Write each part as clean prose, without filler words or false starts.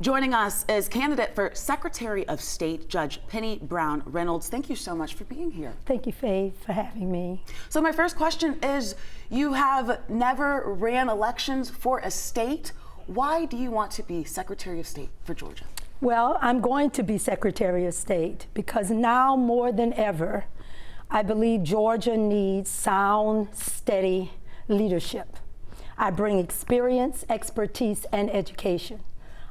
Joining us is candidate for Secretary of State, Judge Penny Brown Reynolds. Thank you so much for being here. Thank you, Faye, for having me. So my first question is, you have never ran elections for a state. Why do you want to be Secretary of State for Georgia? Well, I'm going to be Secretary of State because now more than ever, I believe Georgia needs sound, steady leadership. I bring experience, expertise, and education.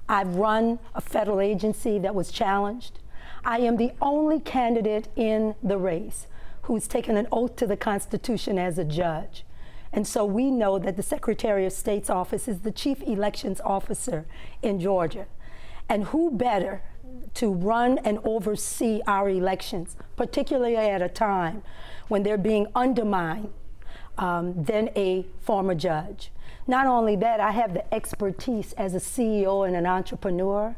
I've run a federal agency that was challenged. I am the only candidate in the race who's taken an oath to the Constitution as a judge. And so we know that the Secretary of State's office is the chief elections officer in Georgia. And who better to run and oversee our elections, particularly at a time when they're being undermined, than a former judge. Not only that, I have the expertise as a CEO and an entrepreneur,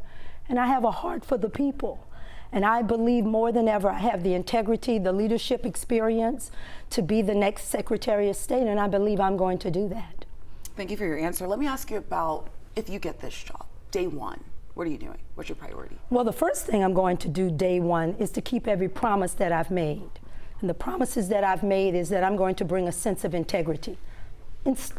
and I have a heart for the people. And I believe more than ever I have the integrity, the leadership experience to be the next Secretary of State, and I believe I'm going to do that. Thank you for your answer. Let me ask you about if you get this job, day one. What are you doing? What's your priority? Well, the first thing I'm going to do day one is to keep every promise that I've made. And the promises that I've made is that I'm going to bring a sense of integrity.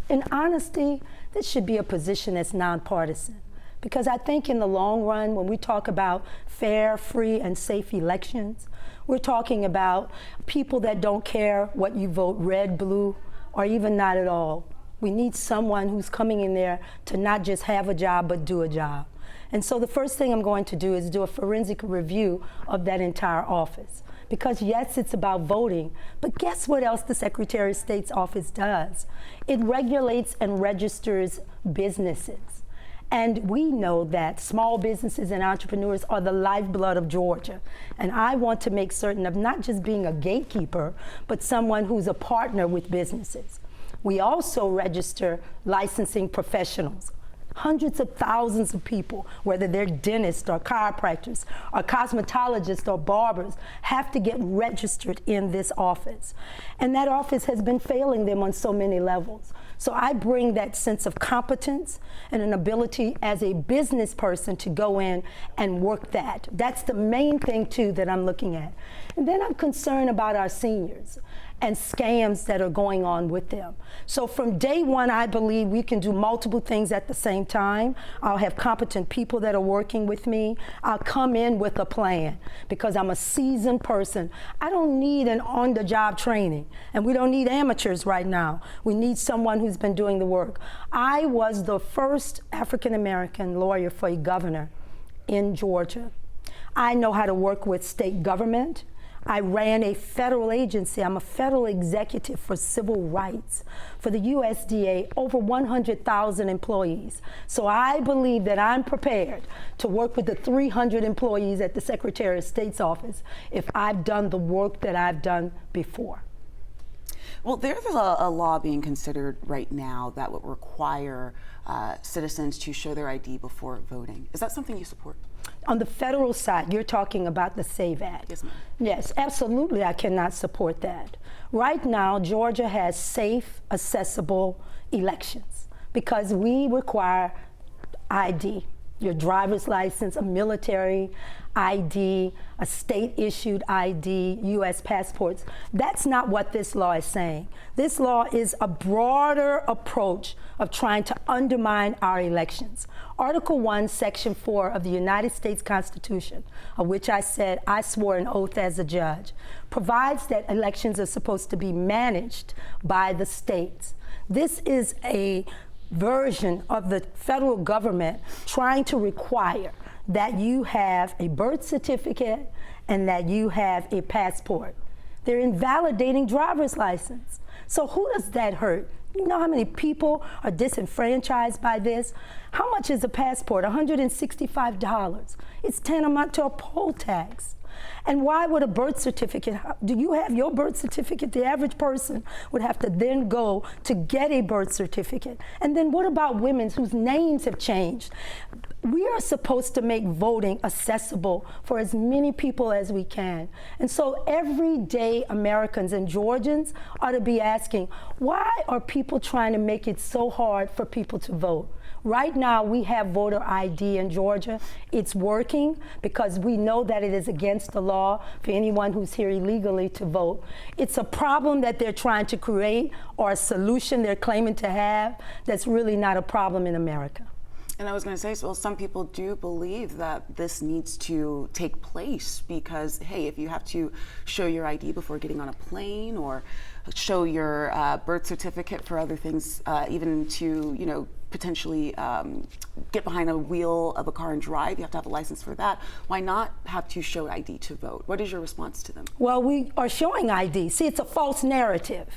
In honesty, this should be a position that's nonpartisan. Because I think in the long run, when we talk about fair, free, and safe elections, we're talking about people that don't care what you vote, red, blue, or even not at all. We need someone who's coming in there to not just have a job, but do a job. And so the first thing I'm going to do is do a forensic review of that entire office. Because yes, it's about voting, but guess what else the Secretary of State's office does? It regulates and registers businesses. And we know that small businesses and entrepreneurs are the lifeblood of Georgia. And I want to make certain of not just being a gatekeeper, but someone who's a partner with businesses. We also register licensing professionals. Hundreds of thousands of people, whether they're dentists or chiropractors or cosmetologists or barbers, have to get registered in this office. And that office has been failing them on so many levels. So I bring that sense of competence and an ability as a business person to go in and work that. That's the main thing, too, that I'm looking at. And then I'm concerned about our seniors and scams that are going on with them. So from day one, I believe we can do multiple things at the same time. I'll have competent people that are working with me. I'll come in with a plan because I'm a seasoned person. I don't need an on-the-job training, and we don't need amateurs right now. We need someone who's been doing the work. I was the first African-American lawyer for a governor in Georgia. I know how to work with state government. I ran a federal agency. I'm a federal executive for civil rights for the USDA, over 100,000 employees. So I believe that I'm prepared to work with the 300 employees at the Secretary of State's office if I've done the work that I've done before. Well, there's a law being considered right now that would require citizens to show their ID before voting. Is that something you support? On the federal side, you're talking about the SAVE Act. Yes, ma'am. Yes, absolutely, I cannot support that. Right now, Georgia has safe, accessible elections because we require ID, your driver's license, a military ID, a state-issued ID, U.S. passports. That's not what this law is saying. This law is a broader approach of trying to undermine our elections. Article 1, Section 4 of the United States Constitution, of which I said I swore an oath as a judge, provides that elections are supposed to be managed by the states. This is a version of the federal government trying to require that you have a birth certificate and that you have a passport. They're invalidating driver's license. So who does that hurt? You know how many people are disenfranchised by this? How much is a passport? $165. It's tantamount to a poll tax. And why would a birth certificate, do you have your birth certificate? The average person would have to then go to get a birth certificate. And then what about women whose names have changed? We are supposed to make voting accessible for as many people as we can. And so everyday Americans and Georgians ought to be asking, why are people trying to make it so hard for people to vote? Right now, we have voter ID in Georgia. It's working because we know that it is against the law for anyone who's here illegally to vote. It's a problem that they're trying to create, or a solution they're claiming to have, that's really not a problem in America. And I was going to say, well, some people do believe that this needs to take place because, hey, if you have to show your ID before getting on a plane, or show your birth certificate for other things, even to, you know, potentially get behind a wheel of a car and drive, you have to have a license for that. Why not have to show ID to vote? What is your response to them? Well, we are showing ID. See, it's a false narrative.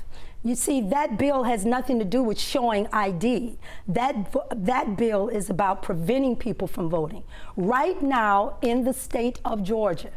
You see, that bill has nothing to do with showing ID. That bill is about preventing people from voting. Right now, in the state of Georgia,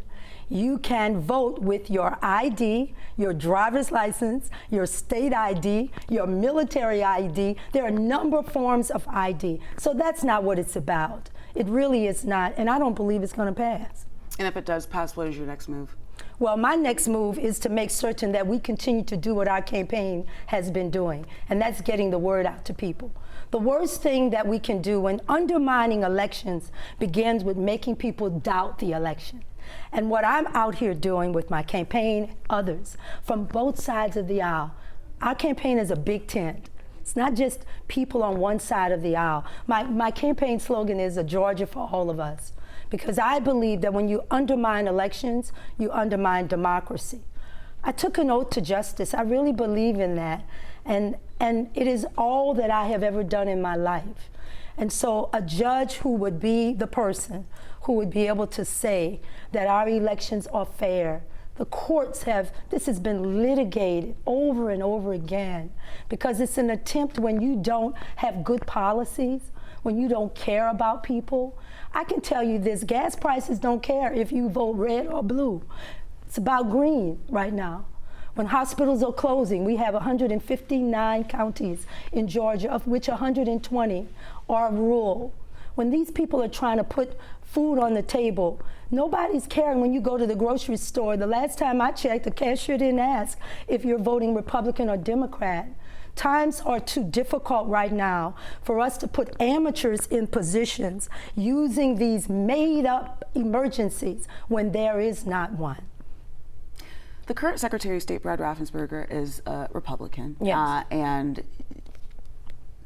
you can vote with your ID, your driver's license, your state ID, your military ID. There are a number of forms of ID. So that's not what it's about. It really is not, and I don't believe it's going to pass. And if it does pass, what is your next move? Well, my next move is to make certain that we continue to do what our campaign has been doing, and that's getting the word out to people. The worst thing that we can do when undermining elections begins with making people doubt the election. And what I'm out here doing with my campaign, others, from both sides of the aisle, our campaign is a big tent. It's not just people on one side of the aisle. My campaign slogan is a Georgia for all of us, because I believe that when you undermine elections, you undermine democracy. I took an oath to justice. I really believe in that. And it is all that I have ever done in my life. And so a judge who would be the person who would be able to say that our elections are fair. The courts this has been litigated over and over again, because it's an attempt, when you don't have good policies, when you don't care about people. I can tell you this, gas prices don't care if you vote red or blue. It's about green right now. When hospitals are closing, we have 159 counties in Georgia, of which 120 are rural. When these people are trying to put food on the table, nobody's caring when you go to the grocery store. The last time I checked, the cashier didn't ask if you're voting Republican or Democrat. Times are too difficult right now for us to put amateurs in positions using these made-up emergencies when there is not one. The current Secretary of State, Brad Raffensperger, is a Republican. Yes. And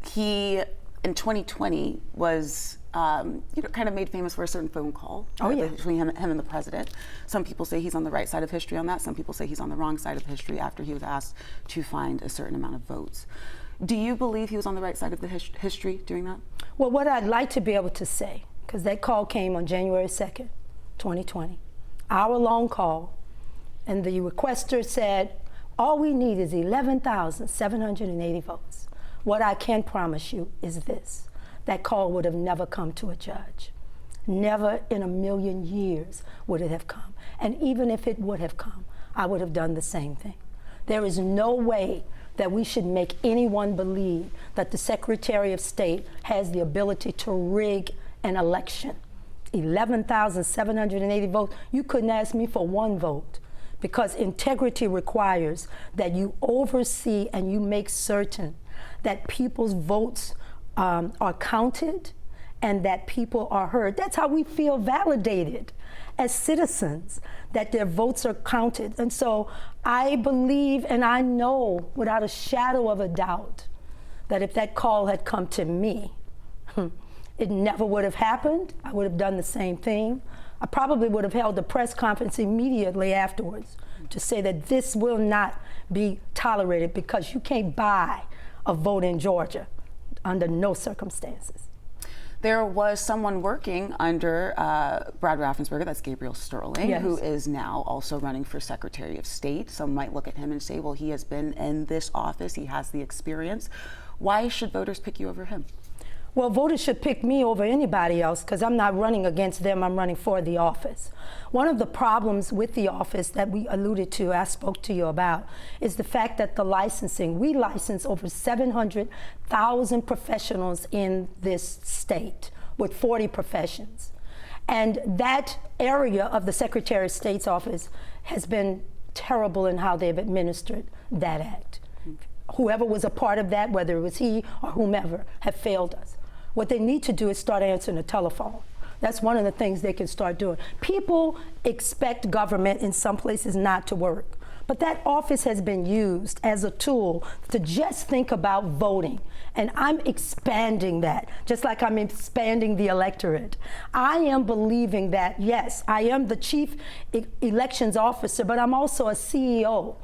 he, in 2020, was kind of made famous for a certain phone call between him and the president. Some people say he's on the right side of history on that. Some people say he's on the wrong side of history after he was asked to find a certain amount of votes. Do you believe he was on the right side of the history doing that? Well, what I'd like to be able to say, because that call came on January 2nd, 2020, hour-long call, and the requester said, all we need is 11,780 votes. What I can promise you is this: that call would have never come to a judge. Never in a million years would it have come. And even if it would have come, I would have done the same thing. There is no way that we should make anyone believe that the Secretary of State has the ability to rig an election. 11,780 votes, you couldn't ask me for one vote, because integrity requires that you oversee and you make certain that people's votes are counted and that people are heard. That's how we feel validated as citizens, that their votes are counted. And so I believe and I know without a shadow of a doubt that if that call had come to me, it never would have happened. I would have done the same thing. I probably would have held a press conference immediately afterwards to say that this will not be tolerated, because you can't buy a vote in Georgia under no circumstances. There was someone working under Brad Raffensperger, that's Gabriel Sterling, yes, who is now also running for Secretary of State. Some might look at him and say, well, he has been in this office, he has the experience. Why should voters pick you over him? Well, voters should pick me over anybody else, because I'm not running against them, I'm running for the office. One of the problems with the office that we alluded to, I spoke to you about, is the fact that the licensing, we license over 700,000 professionals in this state with 40 professions. And that area of the Secretary of State's office has been terrible in how they've administered that act. Whoever was a part of that, whether it was he or whomever, have failed us. What they need to do is start answering the telephone. That's one of the things they can start doing. People expect government in some places not to work. But that office has been used as a tool to just think about voting. And I'm expanding that, just like I'm expanding the electorate. I am believing that, yes, I am the chief elections officer, but I'm also a CEO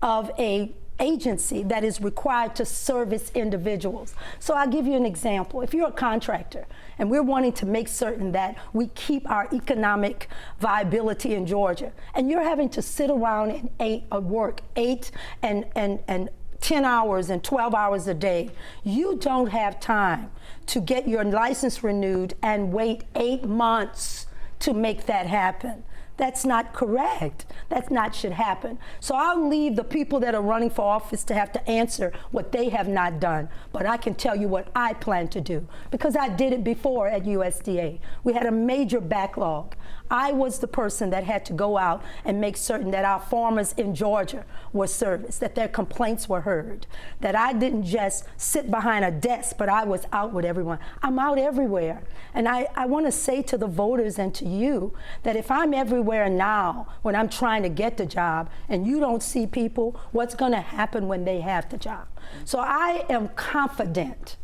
of a agency that is required to service individuals. So I'll give you an example. If you're a contractor and we're wanting to make certain that we keep our economic viability in Georgia, and you're having to sit around and work 8 and 10 hours and 12 hours a day, you don't have time to get your license renewed and wait 8 months to make that happen. That's not correct. That's not should happen. So I'll leave the people that are running for office to have to answer what they have not done. But I can tell you what I plan to do, because I did it before at USDA. We had a major backlog. I was the person that had to go out and make certain that our farmers in Georgia were serviced, that their complaints were heard, that I didn't just sit behind a desk, but I was out with everyone. I'm out everywhere. And I want to say to the voters and to you that if I'm everywhere now when I'm trying to get the job and you don't see people, what's going to happen when they have the job? So I am confident,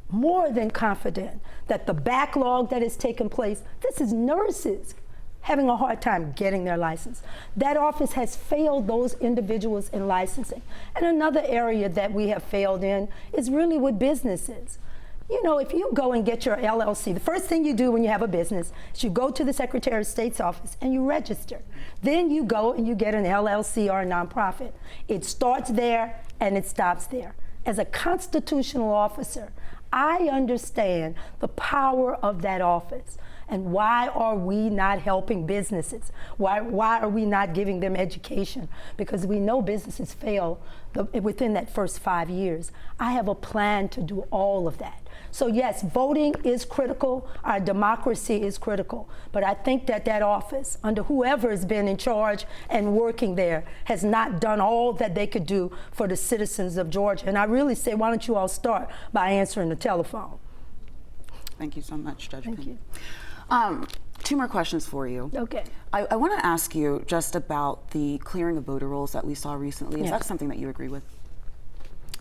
more than confident, that the backlog that has taken place, this is nurses having a hard time getting their license. That office has failed those individuals in licensing. And another area that we have failed in is really with businesses. You know, if you go and get your LLC, the first thing you do when you have a business is you go to the Secretary of State's office and you register. Then you go and you get an LLC or a nonprofit. It starts there and it stops there. As a constitutional officer, I understand the power of that office. And why are we not helping businesses? Why are we not giving them education? Because we know businesses fail within that first 5 years. I have a plan to do all of that. So yes, voting is critical. Our democracy is critical. But I think that that office, under whoever has been in charge and working there, has not done all that they could do for the citizens of Georgia. And I really say, why don't you all start by answering the telephone? Thank you so much, Judge Thank Penny. you. 2 more questions for you. Okay. I want to ask you just about the clearing of voter rolls that we saw recently. Is Yes. that something that you agree with?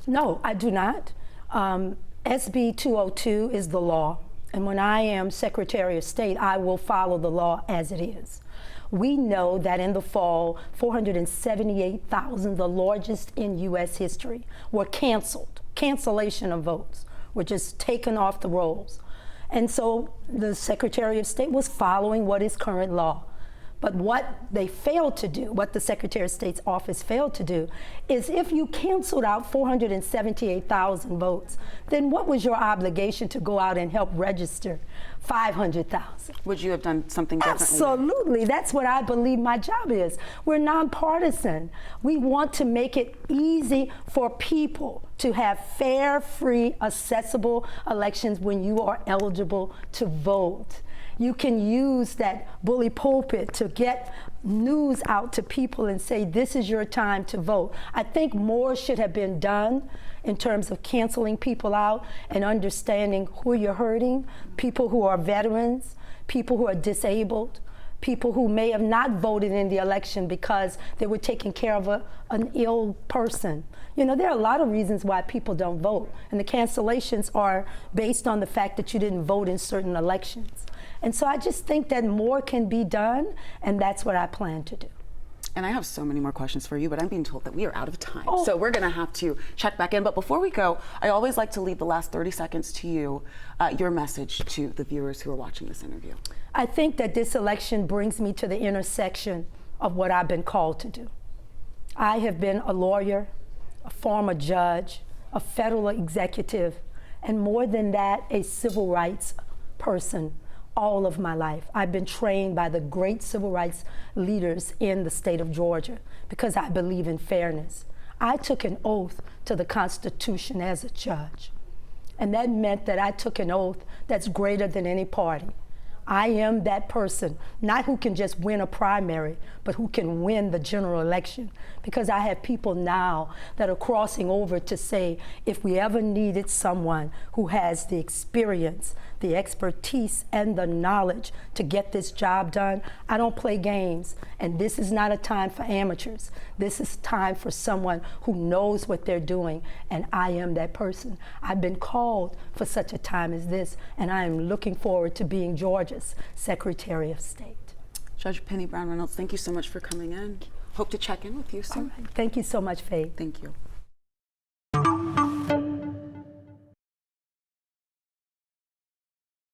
No, I do not. SB 202 is the law. And when I am Secretary of State, I will follow the law as it is. We know that in the fall, 478,000, the largest in U.S. history, were canceled. Cancellation of votes were just taken off the rolls. And so the Secretary of State was following what is current law. But what they failed to do, what the Secretary of State's office failed to do, is if you canceled out 478,000 votes, then what was your obligation to go out and help register 500,000? Would you have done something differently? Absolutely. That's what I believe my job is. We're nonpartisan. We want to make it easy for people to have fair, free, accessible elections when you are eligible to vote. You can use that bully pulpit to get news out to people and say, this is your time to vote. I think more should have been done in terms of canceling people out and understanding who you're hurting, people who are veterans, people who are disabled, people who may have not voted in the election because they were taking care of an ill person. You know, there are a lot of reasons why people don't vote, and the cancellations are based on the fact that you didn't vote in certain elections. And so I just think that more can be done, and that's what I plan to do. And I have so many more questions for you, but I'm being told that we are out of time. Oh. So we're going to have to check back in. But before we go, I always like to leave the last 30 seconds to you, your message to the viewers who are watching this interview. I think that this election brings me to the intersection of what I've been called to do. I have been a lawyer, a former judge, a federal executive, and more than that, a civil rights person all of my life. I've been trained by the great civil rights leaders in the state of Georgia because I believe in fairness. I took an oath to the Constitution as a judge, and that meant that I took an oath that's greater than any party. I am that person, not who can just win a primary, but who can win the general election. Because I have people now that are crossing over to say, if we ever needed someone who has the experience, the expertise, and the knowledge to get this job done, I don't play games. And this is not a time for amateurs. This is time for someone who knows what they're doing, and I am that person. I've been called for such a time as this, and I am looking forward to being Georgia's Secretary of State. Judge Penny Brown Reynolds, thank you so much for coming in. Hope to check in with you soon. All right. Thank you so much, Faith. Thank you.